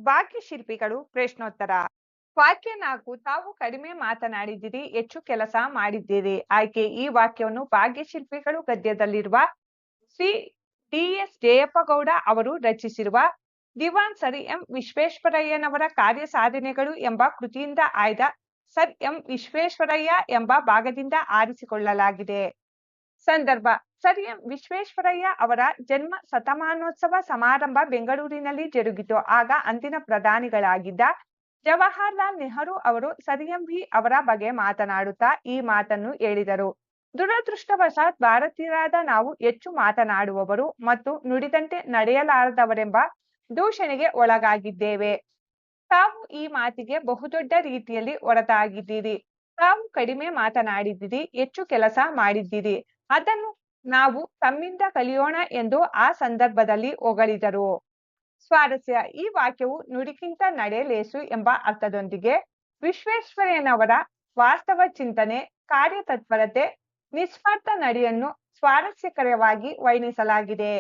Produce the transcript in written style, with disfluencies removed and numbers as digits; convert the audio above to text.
ಭಾಗ್ಯಶಿಲ್ಪಿಗಳು ಪ್ರಶ್ನೋತ್ತರ. ವಾಕ್ಯ 4. ತಾವು ಕಡಿಮೆ ಮಾತನಾಡಿದ್ದೀರಿ, ಹೆಚ್ಚು ಕೆಲಸ ಮಾಡಿದ್ದೀರಿ. ಆಯ್ಕೆ. ಈ ವಾಕ್ಯವನ್ನು ಭಾಗ್ಯಶಿಲ್ಪಿಗಳು ಗದ್ಯದಲ್ಲಿರುವ ಶ್ರೀ ಡಿ.ಎಸ್. ಜಯಪ್ಪಗೌಡ ಅವರು ರಚಿಸಿರುವ ದಿವಾನ್ ಸರ್ ಎಂ ವಿಶ್ವೇಶ್ವರಯ್ಯನವರ ಕಾರ್ಯ ಸಾಧನೆಗಳು ಎಂಬ ಕೃತಿಯಿಂದ ಆಯ್ದ ಸರ್ ಎಂ ವಿಶ್ವೇಶ್ವರಯ್ಯ ಎಂಬ ಭಾಗದಿಂದ ಆರಿಸಿಕೊಳ್ಳಲಾಗಿದೆ. ಸಂದರ್ಭ: ಸರ್ ಎಂ ವಿಶ್ವೇಶ್ವರಯ್ಯ ಅವರ ಜನ್ಮ ಶತಮಾನೋತ್ಸವ ಸಮಾರಂಭ ಬೆಂಗಳೂರಿನಲ್ಲಿ ಜರುಗಿತು. ಆಗ ಅಂದಿನ ಪ್ರಧಾನಿಗಳಾಗಿದ್ದ ಜವಾಹರಲಾಲ್ ನೆಹರು ಅವರು ಸರ್ ಎಂ ವಿ ಅವರ ಬಗ್ಗೆ ಮಾತನಾಡುತ್ತಾ ಈ ಮಾತನ್ನು ಹೇಳಿದರು: ದುರದೃಷ್ಟವಶಾತ್ ಭಾರತೀಯರಾದ ನಾವು ಹೆಚ್ಚು ಮಾತನಾಡುವವರು ಮತ್ತು ನುಡಿದಂತೆ ನಡೆಯಲಾರದವರೆಂಬ ದೂಷಣೆಗೆ ಒಳಗಾಗಿದ್ದೇವೆ. ತಾವು ಈ ಮಾತಿಗೆ ಬಹುದೊಡ್ಡ ರೀತಿಯಲ್ಲಿ ಹೊರತಾಗಿದ್ದೀರಿ. ತಾವು ಕಡಿಮೆ ಮಾತನಾಡಿದ್ದೀರಿ, ಹೆಚ್ಚು ಕೆಲಸ ಮಾಡಿದ್ದೀರಿ. ಅದನ್ನು ನಾವು ತಮ್ಮಿಂದ ಕಲಿಯೋಣ ಎಂದು ಆ ಸಂದರ್ಭದಲ್ಲಿ ಹೊಗಳಿದರು. ಸ್ವಾರಸ್ಯ: ಈ ವಾಕ್ಯವು ನುಡಿಗಿಂತ ನಡೆ ಲೇಸು ಎಂಬ ಅರ್ಥದೊಂದಿಗೆ ವಿಶ್ವೇಶ್ವರಯ್ಯನವರ ವಾಸ್ತವ ಚಿಂತನೆ, ಕಾರ್ಯತತ್ಪರತೆ, ನಿಸ್ವಾರ್ಥ ನಡೆಯನ್ನು ಸ್ವಾರಸ್ಯಕರವಾಗಿ ವರ್ಣಿಸಲಾಗಿದೆ.